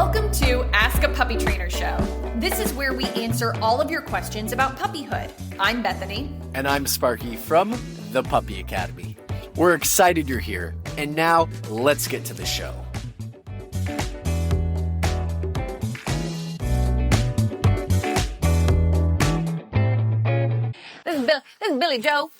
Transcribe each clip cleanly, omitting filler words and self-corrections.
Welcome to Ask a Puppy Trainer Show. This is where we answer all of your questions about puppyhood. I'm Bethany. And I'm Sparky from the Puppy Academy. We're excited you're here. And now, let's get to the show. This is Billy Joe.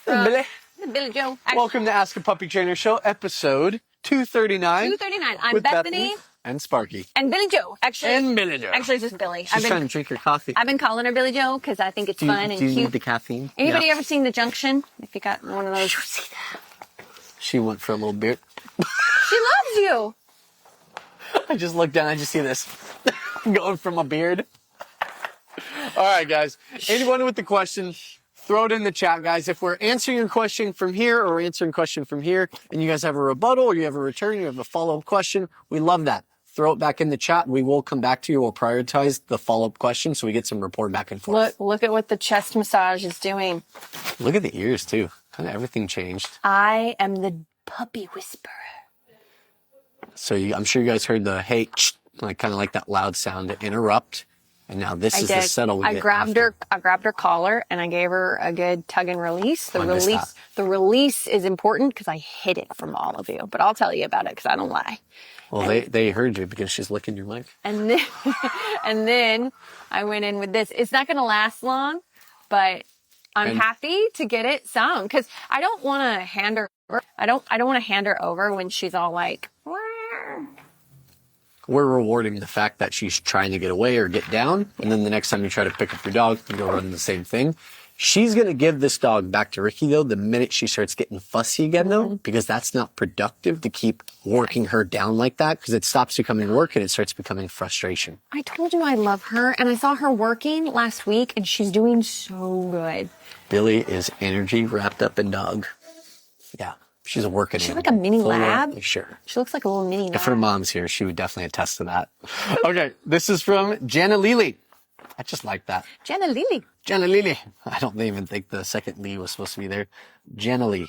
Billy. This is Billy Joe. Welcome to Ask a Puppy Trainer Show, episode 239. 239. I'm with Bethany. And Sparky. And Billy Joe. And Billy Joe. Actually, it's just Billy. She's trying to drink your coffee. I've been calling her Billy Joe because I think it's fun and cute. Do you cute. need the caffeine? Anybody ever seen The Junction? If you got one of those. You see that? She went for a little beard. She loves you. I just looked down. I just see this going from a beard. All right, guys. Anyone with the question, throw it in the chat, guys. If we're answering your question from here or answering a question from here, and you guys have a rebuttal or you have a return, you have a follow-up question, we love that. Throw it back in the chat. We will come back to you. We'll prioritize the follow-up question so we get some report back and forth. Look at what the chest massage is doing. Look at the ears, too. Kind of everything changed. I am the puppy whisperer. So I'm sure you guys heard the, hey, like kind of like that loud sound to interrupt. And now this is the settle we get after. I grabbed her collar and I gave her a good tug and release. The release is important because I hid it from all of you, but I'll tell you about it because I don't lie. Well, they heard you because she's licking your mic. And then, and then I went in with this. It's not going to last long, but I'm happy to get it some because I don't want to hand her over. I don't want to hand her over when she's all like, wah. We're rewarding the fact that she's trying to get away or get down. And then the next time you try to pick up your dog, you go run the same thing. She's going to give this dog back to Ricky, though, the minute she starts getting fussy again, though, because that's not productive to keep working her down like that because it stops becoming work and it starts becoming frustration. I told you I love her, and I saw her working last week, and she's doing so good. Billy is energy wrapped up in dog. Yeah. She's a working She's animal. like a mini lab. Sure. She looks like a little mini lab. If her mom's here, she would definitely attest to that. Okay, this is from Jenna Lily. I just like that. Jenna Lily. Jenna Lily. I don't even think the second Lee was supposed to be there. Jenna Lee.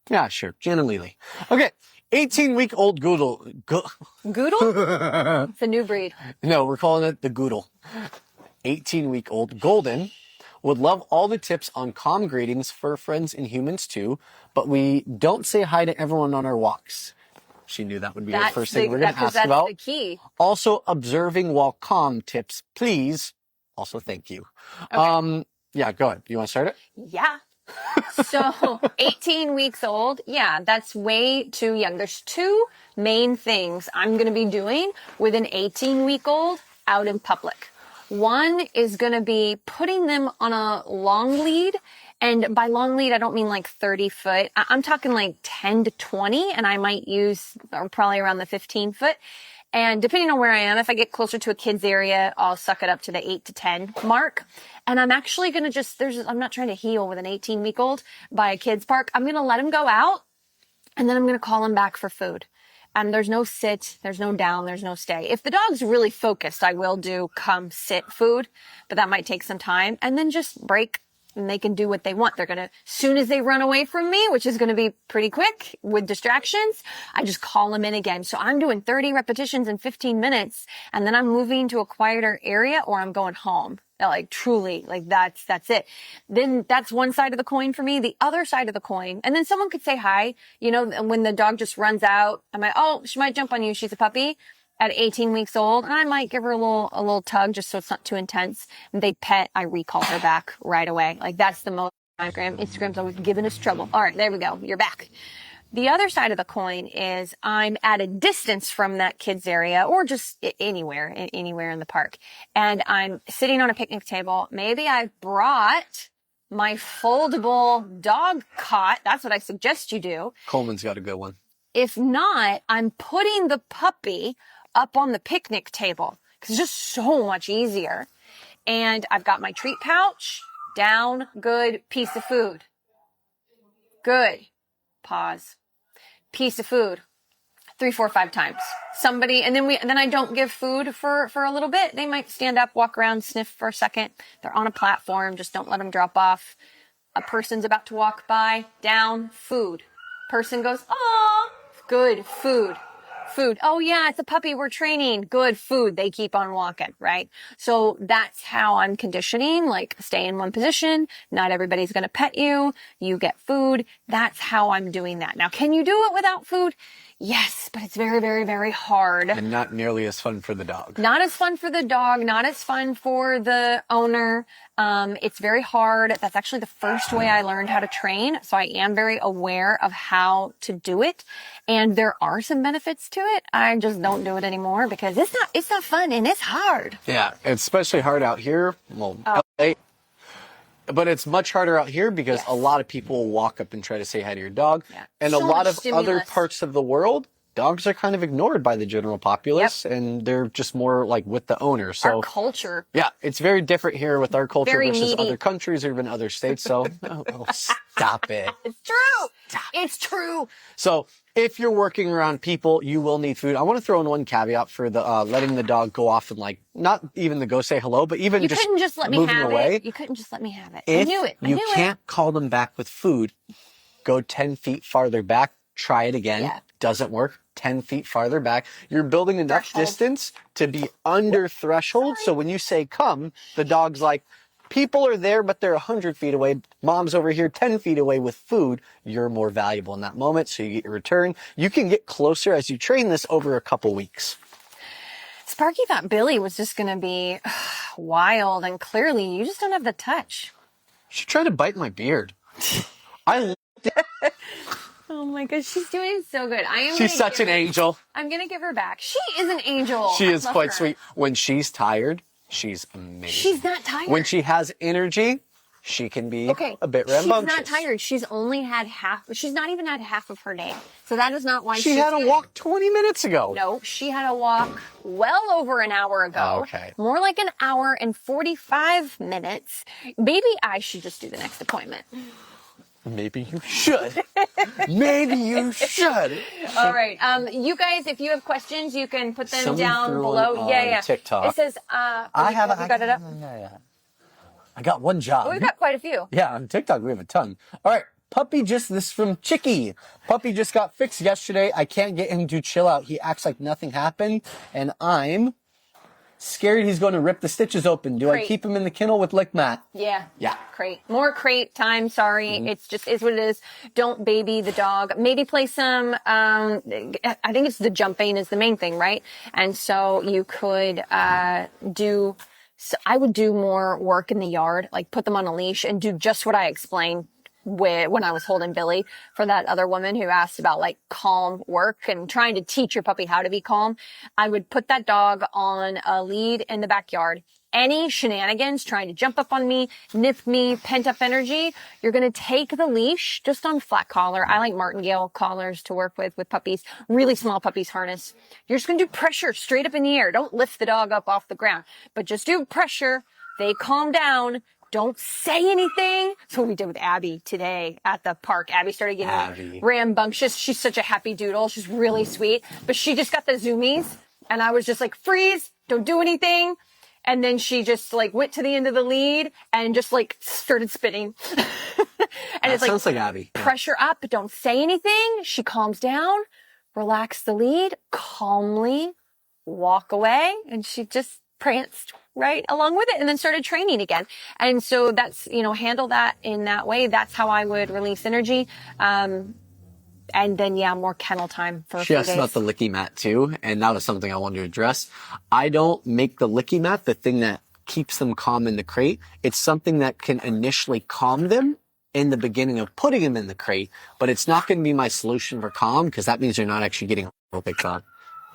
Yeah, sure. Jenna Lily. Okay, 18-week-old Goodle. Goodle? It's a new breed. No, we're calling it the Goodle. 18-week-old Golden would love all the tips on calm greetings for friends and humans too, but we don't say hi to everyone on our walks. She knew that would be the first thing we're going to ask about. That's the key. Also, observing while calm tips, please. Also, thank you. Okay. Yeah, go ahead. You want to start it? Yeah. So 18 weeks old. Yeah, that's way too young. There's two main things I'm going to be doing with an 18-week-old out in public. One is going to be putting them on a long lead. And by long lead, I don't mean like 30 foot. I'm talking like 10 to 20, and I might use probably around the 15 foot. And depending on where I am, if I get closer to a kid's area, I'll suck it up to the 8 to 10 mark. And I'm actually going to I'm not trying to heal with an 18-week-old by a kid's park. I'm going to let him go out, and then I'm going to call him back for food. And there's no sit, there's no down, there's no stay. If the dog's really focused, I will do come sit food, but that might take some time. And then just break, and they can do what they want. They're going to, soon as they run away from me, which is going to be pretty quick with distractions, I just call them in again. So I'm doing 30 repetitions in 15 minutes, and then I'm moving to a quieter area or I'm going home. Like truly, like that's it. Then that's one side of the coin for me. The other side of the coin, and then someone could say hi, you know, when the dog just runs out, I'm like, oh, she might jump on you. She's a puppy at 18 weeks old. And I might give her a little tug just so it's not too intense. And they pet, I recall her back right away. Like that's the most Instagram's always giving us trouble. All right, there we go. You're back. The other side of the coin is I'm at a distance from that kid's area or just anywhere in the park. And I'm sitting on a picnic table. Maybe I brought my foldable dog cot. That's what I suggest you do. Coleman's got a good one. If not, I'm putting the puppy up on the picnic table because it's just so much easier. And I've got my treat pouch down. Good. Piece of food. Good. Pause. Piece of food. 3, 4, 5 times. Somebody, and then I don't give food for a little bit. They might stand up, walk around, sniff for a second. They're on a platform. Just don't let them drop off. A person's about to walk by. Down. Food. Person goes, oh, good. Food. food. Oh yeah, it's a puppy. We're training. Good food. They keep on walking, right? So that's how I'm conditioning, like stay in one position. Not everybody's going to pet you. You get food. That's how I'm doing that. Now, can you do it without food? Yes, but it's very, very, very hard. And not nearly as fun for the dog. Not as fun for the dog, not as fun for the owner. It's very hard. That's actually the first way I learned how to train. So I am very aware of how to do it. And there are some benefits to it. I just don't do it anymore because it's not fun and it's hard. Yeah, it's especially hard out here. Well, LA. But it's much harder out here because a lot of people will walk up and try to say hi to your dog. Yeah. And so a lot of other parts of the world, dogs are kind of ignored by the general populace, and they're just more like with the owner. So our culture. Yeah, it's very different here with our culture Very versus needy. Other countries or even other states. So stop it. It's true. It's true. So if you're working around people, you will need food. I want to throw in one caveat for the letting the dog go off and like not even to go say hello, but even You couldn't just let me moving have away. it. You couldn't just let me have it. If I knew it. you can't call them back with food, go 10 feet farther back. Try it again. Yeah. Doesn't work. 10 feet farther back. You're building enough distance to be under threshold. So when you say come, the dog's like, people are there, but they're 100 feet away. Mom's over here 10 feet away with food. You're more valuable in that moment. So you get your return. You can get closer as you train this over a couple weeks. Sparky thought Billy was just going to be wild, and clearly you just don't have the touch. She tried to bite my beard. Oh my gosh, she's doing so good. She's such an angel. I'm going to give her back. She is an angel. She is quite sweet. When she's tired, she's amazing. She's not tired. When she has energy, she can be a bit rambunctious. She's not tired. She's only had she's not even had half of her day. So that is not why she had a walk 20 minutes ago. No, she had a walk well over an hour ago. Okay. More like an hour and 45 minutes. Maybe I should just do the next appointment. Maybe you should. Maybe you should. All right. You guys, if you have questions, you can put them down below. Yeah. TikTok. It says, I got it up. I got one job. Oh, we've got quite a few. Yeah, on TikTok we have a ton. All right. This from Chicky. Puppy just got fixed yesterday. I can't get him to chill out. He acts like nothing happened, and I'm scared he's going to rip the stitches open. Do I keep him in the kennel with lick mat? Yeah. Yeah. Crate. More crate time. Sorry. It's just is what it is. Don't baby the dog. Maybe play some, I think it's the jumping is the main thing, right? And so you could, so I would do more work in the yard, like put them on a leash and do just what I explained when I was holding Billy for that other woman who asked about like calm work and trying to teach your puppy how to be calm. I would put that dog on a lead in the backyard. Any shenanigans trying to jump up on me, nip me, pent up energy, you're going to take the leash just on flat collar. I like martingale collars to work with puppies, really small puppies harness. You're just going to do pressure straight up in the air. Don't lift the dog up off the ground, but just do pressure. They calm down. Don't say anything. That's what we did with Abby today at the park. Abby started getting rambunctious. She's such a happy doodle. She's really sweet, but she just got the zoomies and I was just like, freeze, don't do anything. And then she just like went to the end of the lead and just like started spitting. And it's sounds like Abby. Pressure up, but don't say anything. She calms down, relax the lead, calmly walk away. And she just pranced right along with it and then started training again. And so that's, handle that in that way. That's how I would release energy. And then, more kennel time for a few days. She asked about the licky mat too, and that was something I wanted to address. I don't make the licky mat the thing that keeps them calm in the crate. It's something that can initially calm them in the beginning of putting them in the crate, but it's not going to be my solution for calm because that means you're not actually getting a real big calm.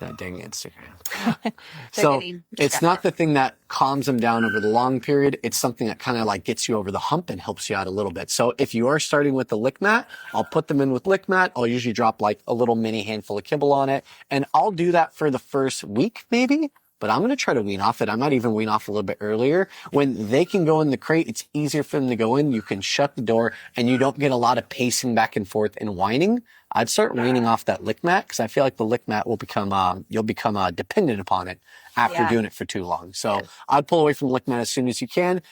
That dang Instagram. So it's not the thing that calms them down over the long period. It's something that kind of like gets you over the hump and helps you out a little bit. So if you are starting with the lick mat, I'll put them in with lick mat. I'll usually drop like a little mini handful of kibble on it. And I'll do that for the first week maybe, but I'm going to try to wean off it. I might even wean off a little bit earlier. When they can go in the crate, it's easier for them to go in. You can shut the door and you don't get a lot of pacing back and forth and whining. I'd start weaning off that lick mat because I feel like the lick mat will become, you'll become dependent upon it after doing it for too long. So I'd pull away from the lick mat as soon as you can.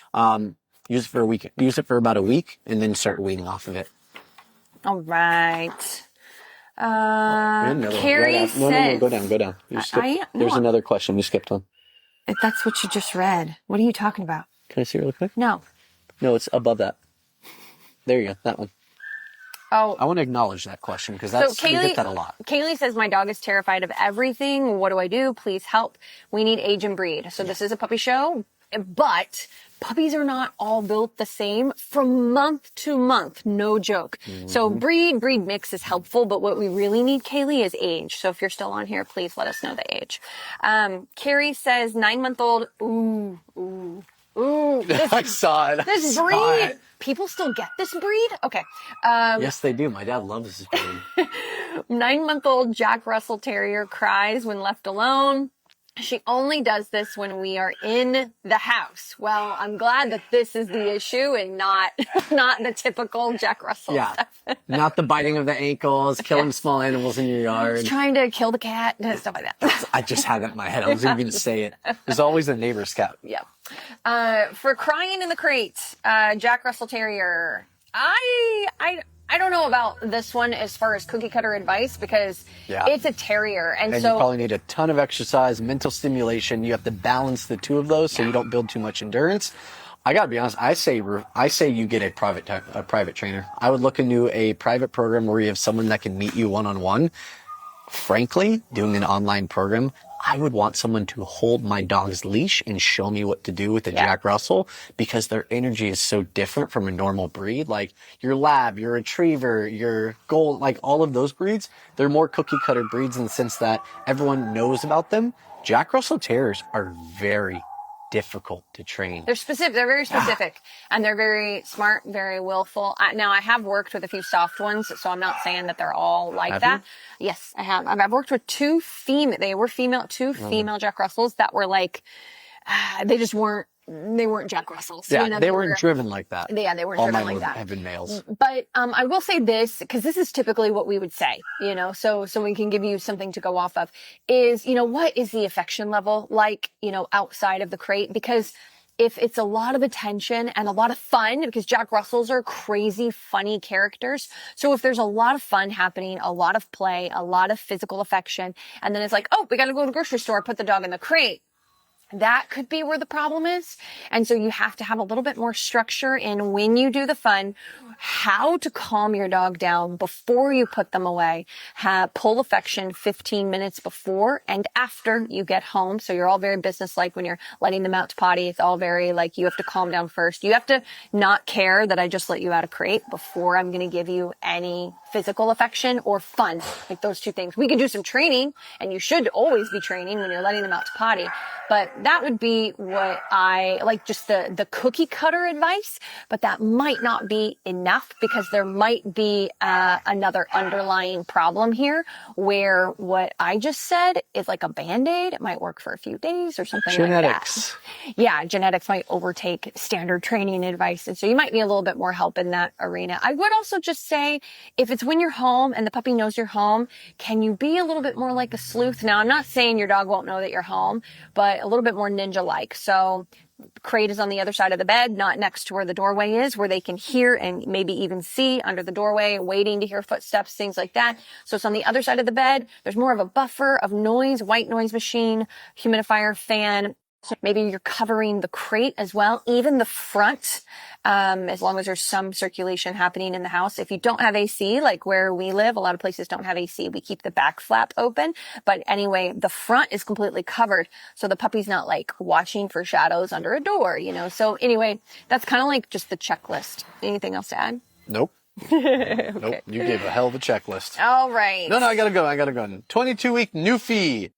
Use it for a week, use it for about a week and then start weaning off of it. All right. Carrie says... Go down. There's another question. You skipped one. If that's what you just read. What are you talking about? Can I see really quick? No. No, it's above that. There you go. That one. Oh. I want to acknowledge that question because we get that a lot. Kaylee says, my dog is terrified of everything. What do I do? Please help. We need age and breed. So this is a puppy show, but puppies are not all built the same from month to month. No joke. So breed mix is helpful, but what we really need, Kaylee, is age. So if you're still on here, please let us know the age. Carrie says 9-month-old. Ooh. I saw it. This breed. People still get this breed? Okay. Yes, they do. My dad loves this breed. 9-month-old Jack Russell Terrier cries when left alone. She only does this when we are in the house. Well, I'm glad that this is the issue and not the typical Jack Russell stuff. Not the biting of the ankles, killing small animals in your yard. Trying to kill the cat, stuff like that. I just had that in my head. I was even going to say it. There's always a neighbor's cat. Yeah. For crying in the crate, Jack Russell Terrier. I don't know about this one as far as cookie cutter advice because it's a terrier. And so you probably need a ton of exercise, mental stimulation. You have to balance the two of those so you don't build too much endurance. I got to be honest. I say you get a private trainer. I would look into a private program where you have someone that can meet you one-on-one. Frankly, doing an online program, I would want someone to hold my dog's leash and show me what to do with the Jack Russell because their energy is so different from a normal breed. Like your lab, your retriever, your gold, like all of those breeds, they're more cookie cutter breeds in the sense that everyone knows about them. Jack Russell Terriers are very difficult to train. They're specific. They're very specific and they're very smart, very willful. Now I have worked with a few soft ones, so I'm not saying that they're all like that. Yes, I have. I've worked with two female Jack Russells that were like, they weren't Jack Russells. Yeah, they weren't driven like that. Yeah, they weren't driven like that. Have been males. But I will say this, because this is typically what we would say, so we can give you something to go off of, is, what is the affection level like, outside of the crate? Because if it's a lot of attention and a lot of fun, because Jack Russells are crazy, funny characters. So if there's a lot of fun happening, a lot of play, a lot of physical affection, and then it's like, oh, we got to go to the grocery store, put the dog in the crate. That could be where the problem is. And so you have to have a little bit more structure in when you do the fun, how to calm your dog down before you put them away, pull affection 15 minutes before and after you get home. So you're all very businesslike when you're letting them out to potty. It's all very like you have to calm down first. You have to not care that I just let you out of crate before I'm going to give you any physical affection or fun. Like those two things. We can do some training and you should always be training when you're letting them out to potty. But that would be what I like, just the cookie cutter advice, but that might not be enough because there might be another underlying problem here where what I just said is like a Band-Aid. It might work for a few days or something like that. Yeah, genetics might overtake standard training advice. And so you might need a little bit more help in that arena. I would also just say, if it's when you're home and the puppy knows you're home, can you be a little bit more like a sleuth? Now, I'm not saying your dog won't know that you're home, but a little bit more ninja-like. So crate is on the other side of the bed, not next to where the doorway is, where they can hear and maybe even see under the doorway, waiting to hear footsteps, things like that. So it's on the other side of the bed. There's more of a buffer of noise, white noise machine, humidifier, fan. So maybe you're covering the crate as well, even the front, as long as there's some circulation happening in the house. If you don't have AC, like where we live, a lot of places don't have AC. We keep the back flap open. But anyway, the front is completely covered. So the puppy's not like watching for shadows under a door, So anyway, that's kind of like just the checklist. Anything else to add? Nope. Okay. Nope. You gave a hell of a checklist. All right. No, I gotta go. 22-week Newfie.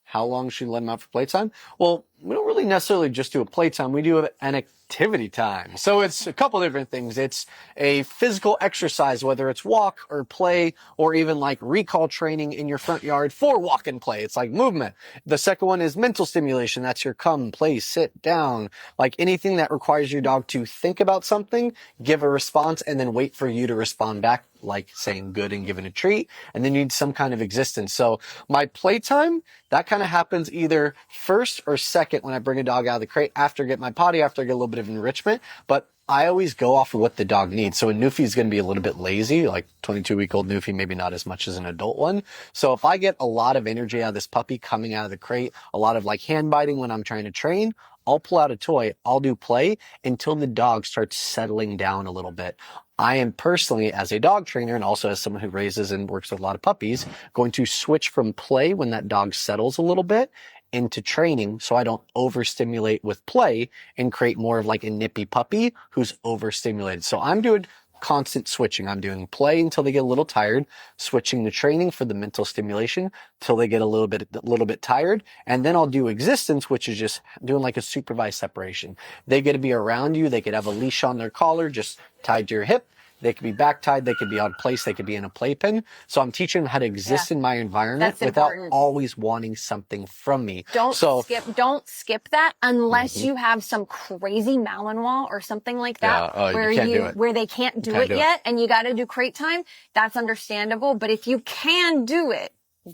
How long should you let him out for playtime? Well, we don't really necessarily just do a playtime. We do an activity time. So it's a couple different things. It's a physical exercise, whether it's walk or play, or even like recall training in your front yard for walk and play. It's like movement. The second one is mental stimulation. That's your come, play, sit down. Like anything that requires your dog to think about something, give a response, and then wait for you to respond back, like saying good and giving a treat. And then you need some kind of existence. So my playtime, that kind of happens either first or second when I bring a dog out of the crate, after I get my potty, after I get a little bit of enrichment. But I always go off of what the dog needs. So a Newfie is going to be a little bit lazy, like 22-week-old Newfie, maybe not as much as an adult one. So if I get a lot of energy out of this puppy coming out of the crate, a lot of like hand biting when I'm trying to train, I'll pull out a toy, I'll do play until the dog starts settling down a little bit. I am personally, as a dog trainer and also as someone who raises and works with a lot of puppies, going to switch from play when that dog settles a little bit into training so I don't overstimulate with play and create more of like a nippy puppy who's overstimulated. So I'm doing constant switching. I'm doing play until they get a little tired, switching to training for the mental stimulation till they get a little bit tired. And then I'll do existence, which is just doing like a supervised separation. They get to be around you. They could have a leash on their collar, just tied to your hip. They could be back tied. They could be on place. They could be in a playpen. So I'm teaching them how to exist in my environment without always wanting something from me. Don't skip that unless you have some crazy Malinois or something like that where they can't do it yet and you got to do crate time. That's understandable. But if you can do it,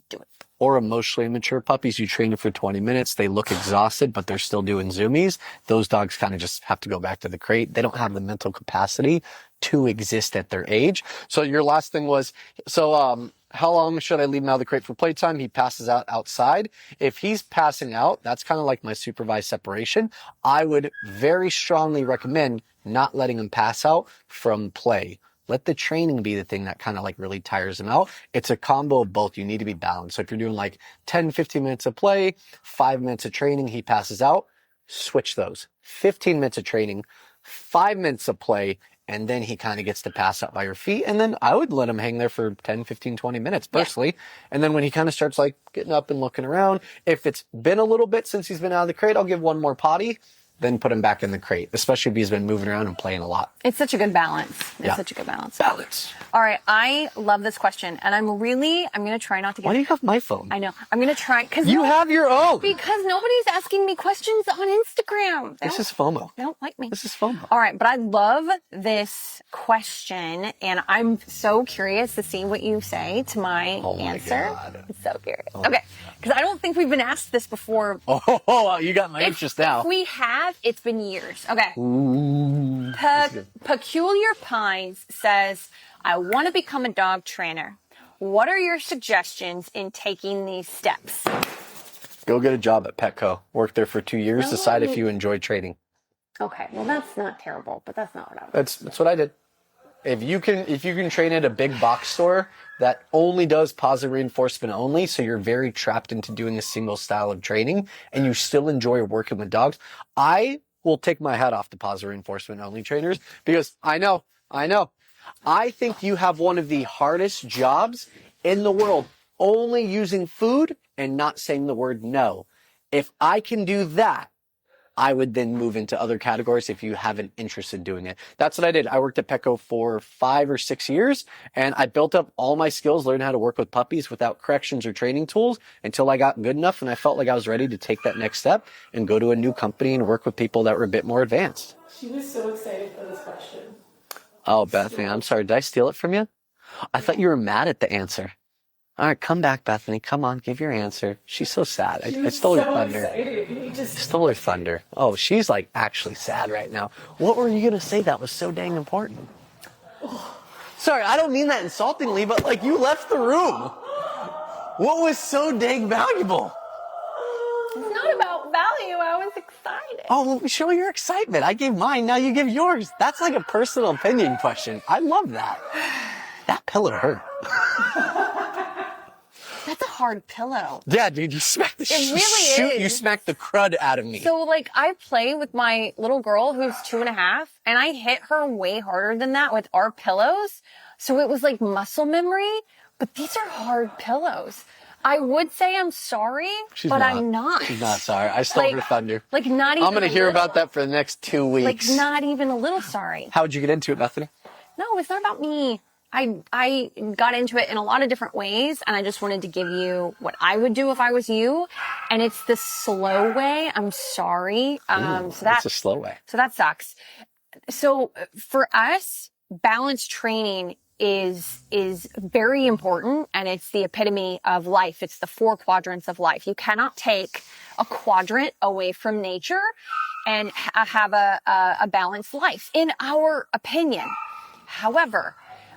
do it. Or emotionally immature puppies, you train them for 20 minutes. They look exhausted, but they're still doing zoomies. Those dogs kind of just have to go back to the crate. They don't have the mental capacity to exist at their age. So your last thing was, how long should I leave him out of the crate for playtime? He passes out outside. If he's passing out, that's kind of like my supervised separation. I would very strongly recommend not letting him pass out from play. Let the training be the thing that kind of like really tires them out. It's a combo of both. You need to be balanced. So if you're doing like 10, 15 minutes of play, 5 minutes of training, he passes out, switch those. 15 minutes of training, 5 minutes of play, and then he kind of gets to pass out by your feet. And then I would let him hang there for 10, 15, 20 minutes personally. And then when he kind of starts like getting up and looking around, if it's been a little bit since he's been out of the crate, I'll give one more potty. Then put him back in the crate, especially if he's been moving around and playing a lot. It's such a good balance. It's such a good balance. All right. I love this question. And I'm going to try not to get... Why do you have my phone? I know. I'm going to try... You have your own. Because nobody's asking me questions on Instagram. This is FOMO. They don't like me. This is FOMO. All right. But I love this question. And I'm so curious to see what you say to my answer. God. I'm so curious. Okay. Because I don't think we've been asked this before. Oh, you got my interest now. If we have, it's been years. Okay. Ooh, Peculiar Pines says, I want to become a dog trainer. What are your suggestions in taking these steps? Go get a job at Petco. Work there for 2 years. Decide if you enjoy training. Okay. Well, that's not terrible, but that's not what I would. That's what I did. If you can train at a big box store that only does positive reinforcement only, so you're very trapped into doing a single style of training and you still enjoy working with dogs, I will take my hat off to positive reinforcement only trainers because I know. I think you have one of the hardest jobs in the world, only using food and not saying the word no. If I can do that, I would then move into other categories if you have an interest in doing it. That's what I did. I worked at Petco for 5 or 6 years, and I built up all my skills, learned how to work with puppies without corrections or training tools until I got good enough and I felt like I was ready to take that next step and go to a new company and work with people that were a bit more advanced. She was so excited for this question. Oh, Bethany, I'm sorry. Did I steal it from you? I thought you were mad at the answer. All right, come back, Bethany. Come on, give your answer. She's so sad. I stole her thunder. I stole her thunder. Oh, she's like actually sad right now. What were you going to say that was so dang important? Sorry, I don't mean that insultingly, but like you left the room. What was so dang valuable? It's not about value. I was excited. Oh, well, show your excitement. I gave mine. Now you give yours. That's like a personal opinion question. I love that. That pillow hurt. That's a hard pillow. Yeah, dude, you smacked the It really is. You smacked the crud out of me. So, like, I play with my little girl who's 2.5, and I hit her way harder than that with our pillows. So it was like muscle memory, but these are hard pillows. I would say I'm sorry, I'm not. She's not sorry. I stole her thunder. Like, not even I'm going to hear about that for the next 2 weeks. Like, not even a little sorry. How'd you get into it, Bethany? No, it's not about me. I got into it in a lot of different ways, and I just wanted to give you what I would do if I was you. And it's the slow way. I'm sorry. That's a slow way. So that sucks. So for us, balanced training is very important, and it's the epitome of life. It's the 4 quadrants of life. You cannot take a quadrant away from nature. and have a balanced life, in our opinion. However,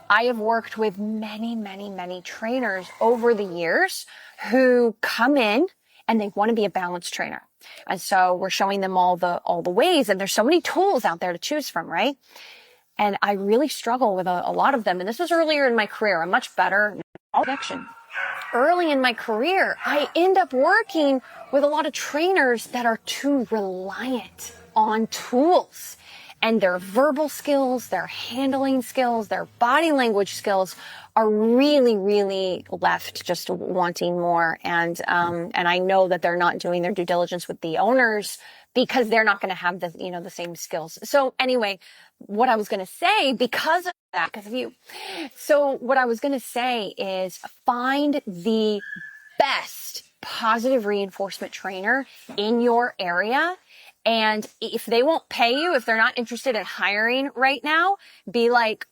I have worked with many, many, many trainers over the years who come in and they want to be a balanced trainer. And so we're showing them all the ways, and there's so many tools out there to choose from, right? And I really struggle with a lot of them. And this was earlier in my career. I'm much better connection. Early in my career, I end up working with a lot of trainers that are too reliant on tools. And their verbal skills, their handling skills, their body language skills are really, really left just wanting more. And I know that they're not doing their due diligence with the owners because they're not going to have the same skills. So anyway, what I was going to say, because of that, because of you. So what I was going to say is find the best positive reinforcement trainer in your area. And if they won't pay you, if they're not interested in hiring right now, be like,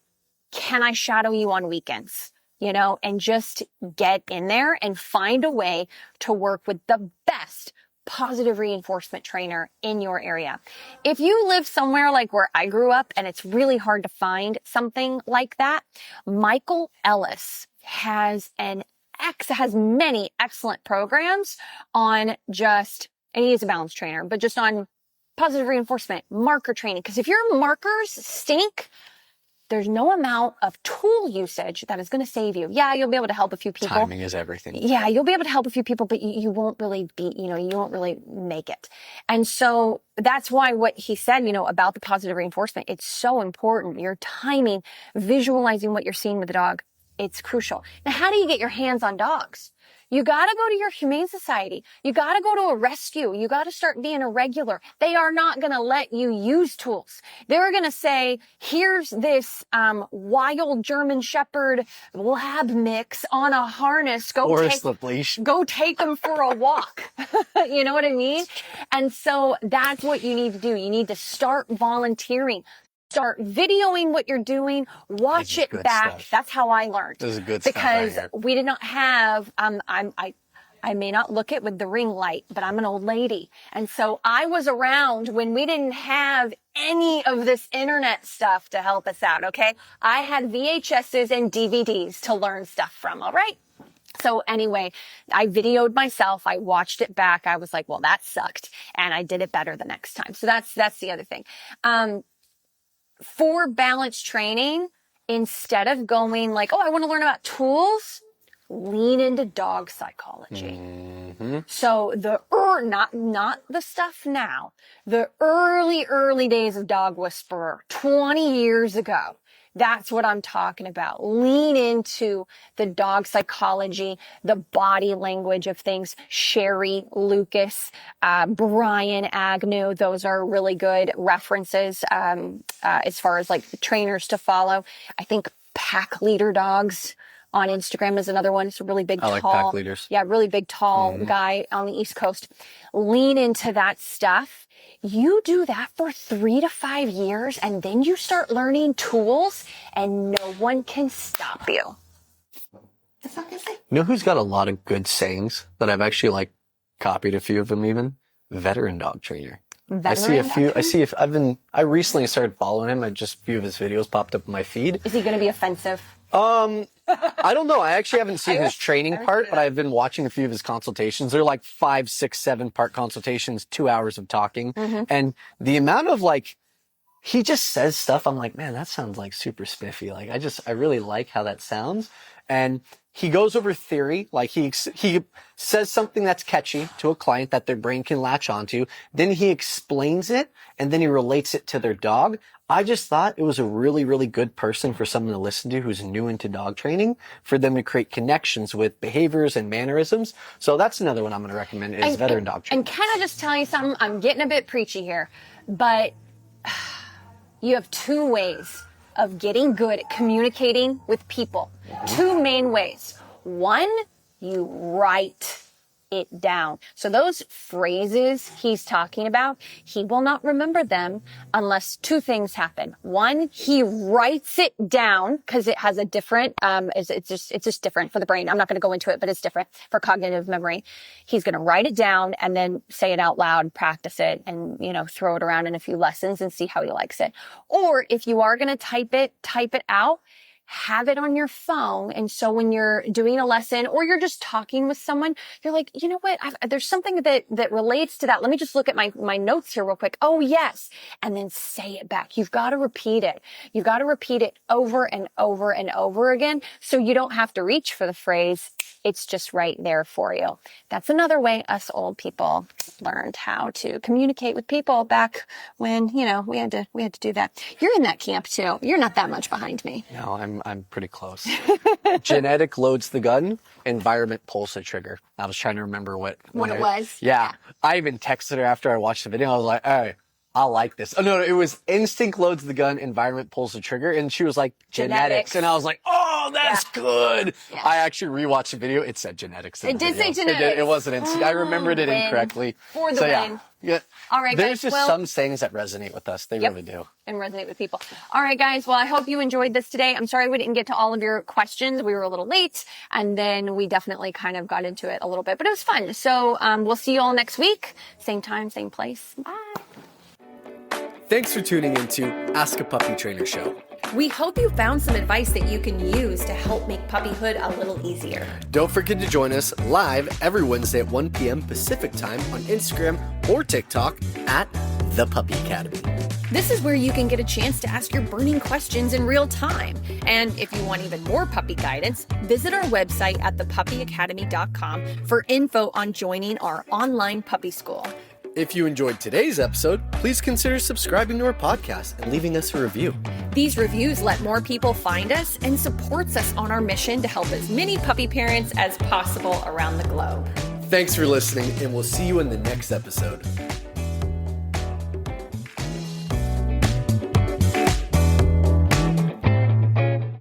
can I shadow you on weekends? And just get in there and find a way to work with the best positive reinforcement trainer in your area. If you live somewhere like where I grew up and it's really hard to find something like that, Michael Ellis has many excellent programs on and he is a balance trainer, but just on positive reinforcement, marker training. Because if your markers stink, there's no amount of tool usage that is going to save you. Yeah, you'll be able to help a few people. Timing is everything. Yeah, you'll be able to help a few people, but you won't really you won't really make it. And so that's why what he said, about the positive reinforcement, it's so important. Your timing, visualizing what you're seeing with the dog, it's crucial. Now, how do you get your hands on dogs? You got to go to your humane society. You got to go to a rescue. You got to start being a regular. They are not going to let you use tools. They're going to say, here's this wild German Shepherd lab mix on a harness. Or a slip leash. Go take them for a walk. You know what I mean? And so that's what you need to do. You need to start volunteering. Start videoing what you're doing, watch it back. Stuff. That's how I learned. This is good because stuff right here. We did not have, I may not look it with the ring light, but I'm an old lady. And so I was around when we didn't have any of this internet stuff to help us out, okay? I had VHSs and DVDs to learn stuff from, all right? So anyway, I videoed myself. I watched it back. I was like, well, that sucked. And I did it better the next time. So that's the other thing. For balance training, instead of going like, oh, I want to learn about tools, lean into dog psychology. Mm-hmm. So not the stuff now, the early days of Dog Whisperer, 20 years ago. That's what I'm talking about. Lean into the dog psychology, the body language of things. Sherry Lucas, Brian Agnew, those are really good references as far as like the trainers to follow. I think Pack Leader Dogs on Instagram is another one. It's a really big, I like Pack Leaders. Yeah, really big, tall guy on the East Coast. Lean into that stuff. You do that for 3 to 5 years, and then you start learning tools, and no one can stop you. That's not gonna say. You know who's got a lot of good sayings that I've actually copied a few of them even? Veteran dog trainer. I recently started following him. A few of his videos popped up in my feed. Is he going to be offensive? I don't know. I actually haven't seen his training part, but I've been watching a few of his consultations. They're 5, 6, 7 part consultations, 2 hours of talking. Mm-hmm. And the amount of he just says stuff. I'm like, man, that sounds super spiffy. I really like how that sounds. And he goes over theory, he says something that's catchy to a client that their brain can latch onto. Then he explains it, and then he relates it to their dog. I just thought it was a really, really good person for someone to listen to who's new into dog training, for them to create connections with behaviors and mannerisms. So that's another one I'm going to recommend is Veteran Dog Training. And can I just tell you something? I'm getting a bit preachy here, but you have 2 ways of getting good at communicating with people. 2 main ways. One, you write it down. So those phrases he's talking about, he will not remember them unless two things happen. One, he writes it down because it has a different, it's just different for the brain. I'm not going to go into it, but it's different for cognitive memory. He's going to write it down and then say it out loud, practice it, and, throw it around in a few lessons and see how he likes it. Or if you are going to type it out, have it on your phone. And so when you're doing a lesson or you're just talking with someone, you're like, you know what? There's something that relates to that. Let me just look at my notes here real quick. Oh, yes. And then say it back. You've got to repeat it. You've got to repeat it over and over and over again. So you don't have to reach for the phrase. It's just right there for you. That's another way us old people learned how to communicate with people back when, we had to do that. You're in that camp too. You're not that much behind me. No, I'm pretty close. Genetic loads the gun, environment pulls the trigger. I was trying to remember what it was. Yeah. I even texted her after I watched the video. I was like, hey, I like this. Oh, no, it was instinct loads the gun, environment pulls the trigger. And she was like, genetics. And I was like, oh, that's good. Yeah. I actually rewatched the video. It said genetics. It did say genetics. It wasn't instinct. I remembered it incorrectly. For the win. Yeah. All right, guys. There's just some sayings that resonate with us. They really do. And resonate with people. All right, guys. Well, I hope you enjoyed this today. I'm sorry we didn't get to all of your questions. We were a little late, and then we definitely kind of got into it a little bit, but it was fun. So we'll see you all next week. Same time, same place. Bye. Thanks for tuning into Ask a Puppy Trainer Show. We hope you found some advice that you can use to help make puppyhood a little easier. Don't forget to join us live every Wednesday at 1 p.m. Pacific Time on Instagram or TikTok at The Puppy Academy. This is where you can get a chance to ask your burning questions in real time. And if you want even more puppy guidance, visit our website at thepuppyacademy.com for info on joining our online puppy school. If you enjoyed today's episode, please consider subscribing to our podcast and leaving us a review. These reviews let more people find us and supports us on our mission to help as many puppy parents as possible around the globe. Thanks for listening, and we'll see you in the next episode.